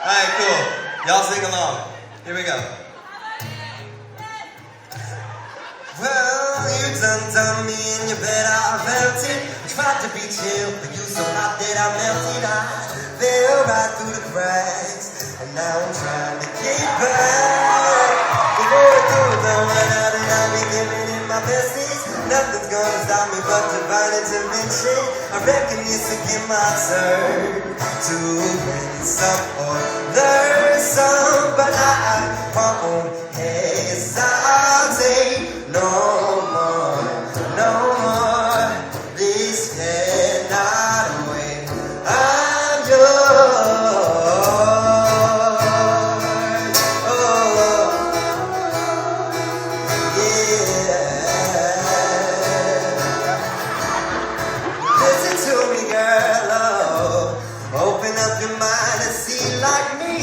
Alright, cool. Y'all sing along. Here we go. Well, you done me in your bed, I felt it. Tried to be chill, but you so hot that I melted. I fell right through the cracks, and now I'm trying to get back. Before it goes down, run out and I'll be giving it my besties. Nothing's gonna stop me but divine intervention. I reckon this again my turn to win some or learn some, but I won't hesitate no more, no more. This cannot wait. I'm yours. Oh, yeah. Listen to me, girl. Oh, open up your mind and see like me.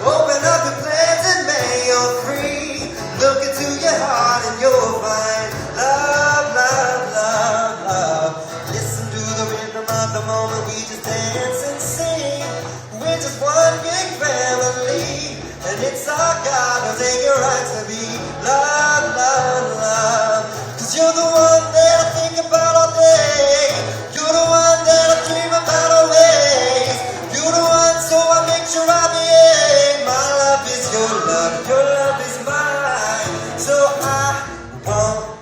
Open up your plans and make you free. Look into your heart and you'll find love, love, love, love. Listen to the rhythm of the moment. We just dance and sing. We're just one big family, and it's our God who's ain't your right to be love, love, love. 'Cause you're the one that I think about all day. You're the one that I dream about always. You're the one, so I make sure I behave. My love is your love is mine. So I won't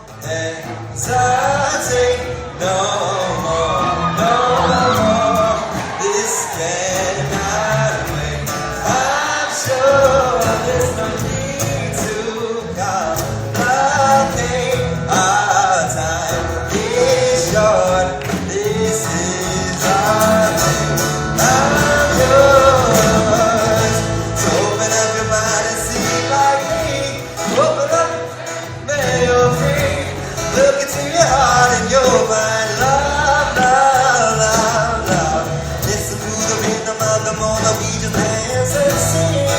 hesitate no more, no more. This cannot wait. I'm sure there's no need to complicate. Our time is short. This is our thing. I'm yours. So open up your mind and see like me. Open up, man, you're free. Look into your heart and you'll find love, love, love, love. Listen to the rhythm of the moment. We just dance and sing.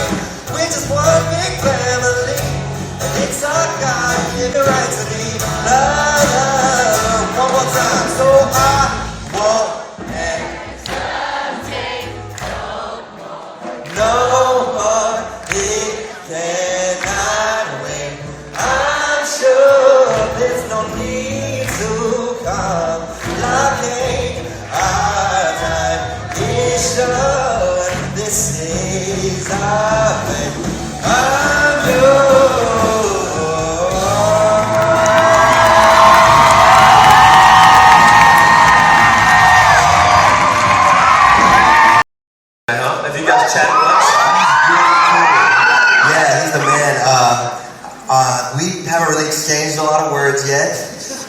We're just one big family, and it's our God-given right to be love, love. One more time. So I won't hesitate no more. It cannot wait. I'm sure there's no need to complicate. Our time is short. This is our thing. I'm yours. Have you guys chatted much? Yeah, he's the man. We haven't really exchanged a lot of words yet,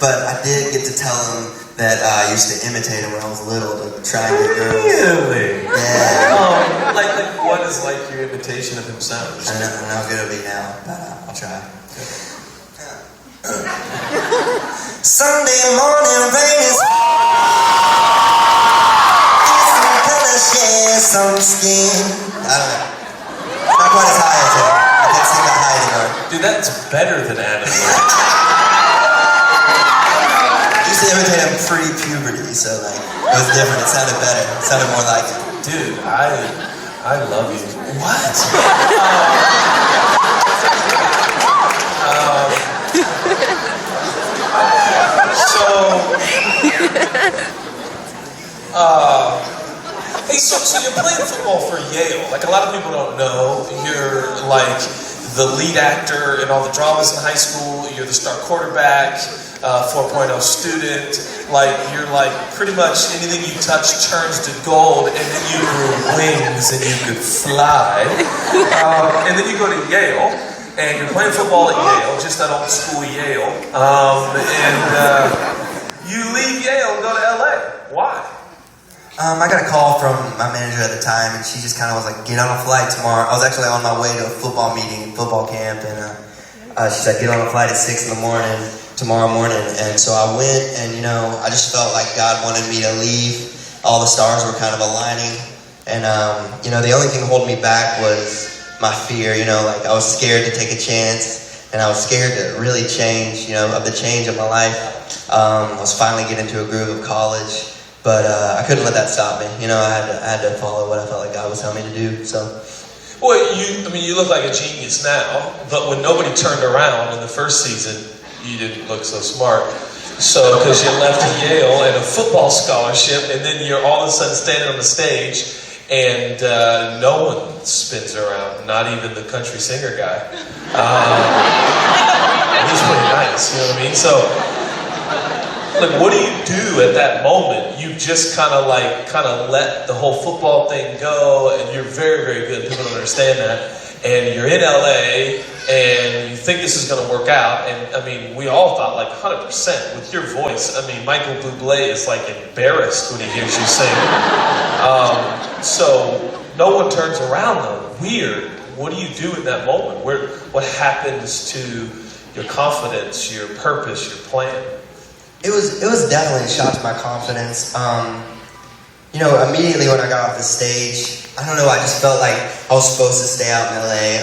but I did get to tell him that I used to imitate him when I was little to try and get girls. Really? Yeah. Like what is like your imitation of himself? I don't know how good it'll be now, but I'll try. Sunday morning rain is gonna share some skin. I don't know. Not quite as high as him. I can't sing that high anymore. Dude, that's better than Adam. I used to imitate him pre-puberty, so like it was different. It sounded better. It sounded more like him. Dude, I love you. What? Hey, so you're playing football for Yale. Like a lot of people don't know, you're like the lead actor in all the dramas in high school. You're the star quarterback, 4.0 student. Like you're like pretty much anything you touch turns to gold, and then you grew wings and you could fly. And then you go to Yale, and you're playing football at Yale, just that old school Yale. You leave Yale and go to LA. Why? I got a call from my manager at the time, and she just kind of was like, get on a flight tomorrow. I was actually on my way to a football meeting, football camp, and she said, get on a flight at 6 in the morning, tomorrow morning. And so I went, and, you know, I just felt like God wanted me to leave. All the stars were kind of aligning. And, you know, the only thing holding me back was my fear, you know, like I was scared to take a chance, and I was scared to really change, you know, of the change of my life. I was finally getting into a groove of college. But I couldn't let that stop me. You know, I had to follow what I felt like God was telling me to do. So. Well, you look like a genius now, but when nobody turned around in the first season, you didn't look so smart. So, because you left Yale and a football scholarship, and then you're all of a sudden standing on the stage, and no one spins around, not even the country singer guy. He's pretty nice, you know what I mean? So, like, what do you do at that moment? You just kind of let the whole football thing go, and you're very, very good. People don't understand that. And you're in LA, and you think this is going to work out. And I mean, we all thought like 100% with your voice. I mean, Michael Bublé is like embarrassed when he hears you sing. So no one turns around though. Weird. What do you do in that moment? What happens to your confidence, your purpose, your plan? It was definitely a shot to my confidence. You know, immediately when I got off the stage, I don't know, I just felt like I was supposed to stay out in LA.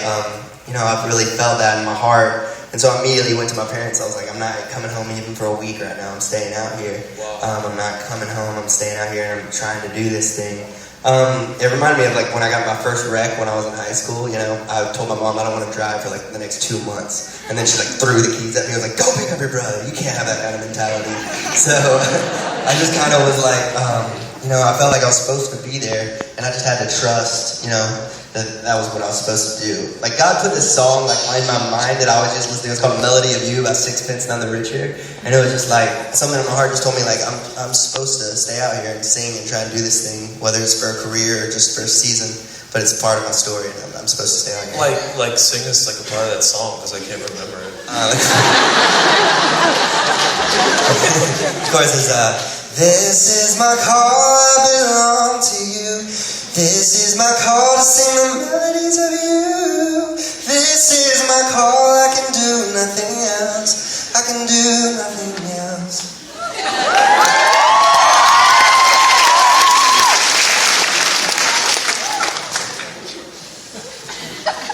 You know, I really felt that in my heart. And so I immediately went to my parents. I was like, I'm not coming home even for a week right now. I'm staying out here. Wow. I'm not coming home. I'm staying out here and I'm trying to do this thing. It reminded me of like when I got my first wreck when I was in high school. You know, I told my mom I don't want to drive for like the next 2 months. And then she like threw the keys at me. I was like, go pick up your brother. You can't have that kind of mentality. So I just kind of was like, you know, I felt like I was supposed to be there, and I just had to trust, you know, that was what I was supposed to do. Like, God put this song, like, in my mind that I was just listening to. It was called Melody of You by Sixpence None the Richer. And it was just like, something in my heart just told me, like, I'm supposed to stay out here and sing and try and do this thing, whether it's for a career or just for a season. But it's a part of my story, and I'm supposed to stay out here. Like sing us like a part of that song, because I can't remember it. Of course, it's, this is my call, I belong to you. This is my call to sing the melodies of you. This is my call, I can do nothing else. I can do nothing else.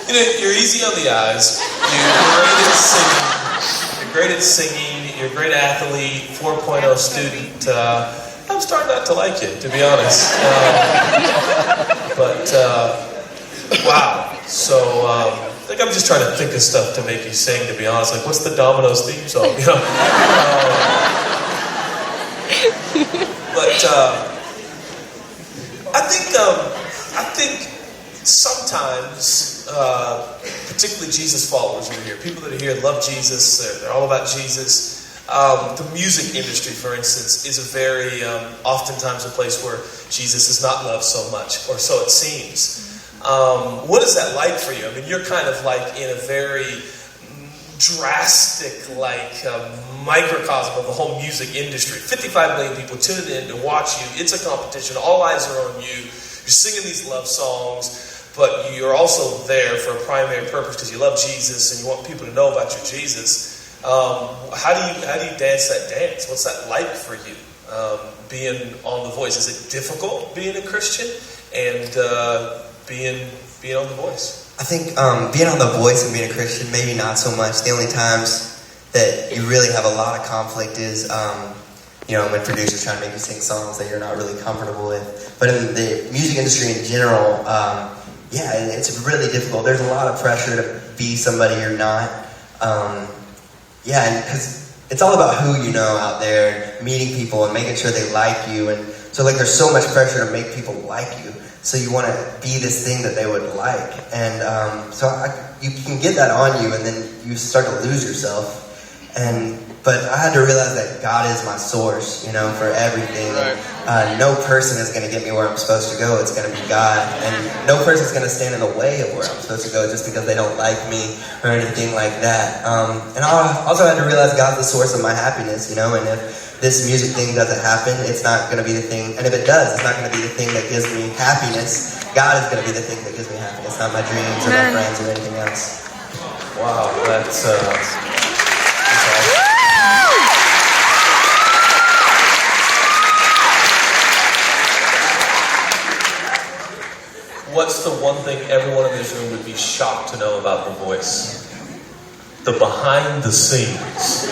You know, you're easy on the eyes. You're great at singing. You're a great athlete, 4.0 student. I'm starting not to like you, to be honest. Wow. So, like, I'm just trying to think of stuff to make you sing, to be honest. Like, what's the Domino's theme song? You know? I think sometimes, particularly Jesus followers over here, people that are here love Jesus, they're all about Jesus. The music industry, for instance, is a very, oftentimes a place where Jesus is not loved so much, or so it seems. What is that like for you? I mean, you're kind of like in a very drastic, like, microcosm of the whole music industry. 55 million people tune in to watch you. It's a competition. All eyes are on you. You're singing these love songs. But you're also there for a primary purpose because you love Jesus and you want people to know about your Jesus. How do you dance that dance? What's that like for you? Being on The Voice, is it difficult being a Christian and being on The Voice? I think being on The Voice and being a Christian, maybe not so much. The only times that you really have a lot of conflict is, you know, when producers try to make you sing songs that you're not really comfortable with. But in the music industry in general, yeah, it's really difficult. There's a lot of pressure to be somebody you're not. Yeah, and because it's all about who you know out there, meeting people and making sure they like you. And so, like, there's so much pressure to make people like you. So you want to be this thing that they would like. And you can get that on you, and then you start to lose yourself. But I had to realize that God is my source, you know, for everything. Right. No person is going to get me where I'm supposed to go. It's going to be God. And no person is going to stand in the way of where I'm supposed to go just because they don't like me or anything like that. And I also had to realize God's the source of my happiness, you know, and if this music thing doesn't happen, it's not going to be the thing. And if it does, it's not going to be the thing that gives me happiness. God is going to be the thing that gives me happiness, not my dreams or my friends or anything else. Wow, that's awesome. What's the one thing everyone in this room would be shocked to know about The Voice? The behind the scenes.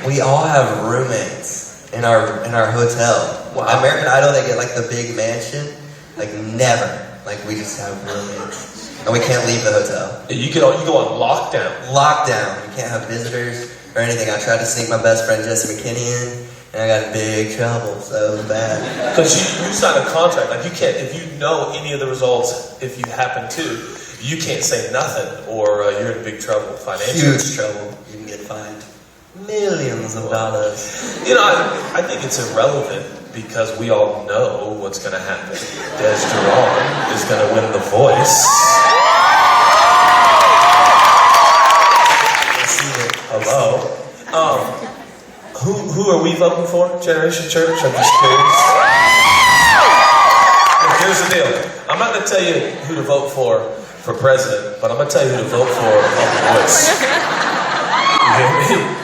We all have roommates. in our hotel. Wow. American Idol, they get like the big mansion. Like never. Like we just have roommates. And we can't leave the hotel. You go on lockdown. Lockdown. You can't have visitors or anything. I tried to sneak my best friend Jesse McKinney in, and I got in big trouble, so it was bad. Because you sign a contract, like you can't, if you know any of the results, if you happen to, you can't say nothing, or you're in big trouble financially. Huge trouble. You can get fined millions of dollars. You know, I think it's irrelevant because we all know what's going to happen. Dez Duron is going to win The Voice. Hello. Who are we voting for? Generation Church? I'm just curious. Well, here's the deal. I'm not going to tell you who to vote for president, but I'm going to tell you who to vote for on The Voice. You hear me?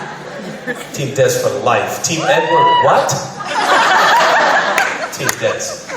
Team Dez for life. Team Edward, what? Team Dez.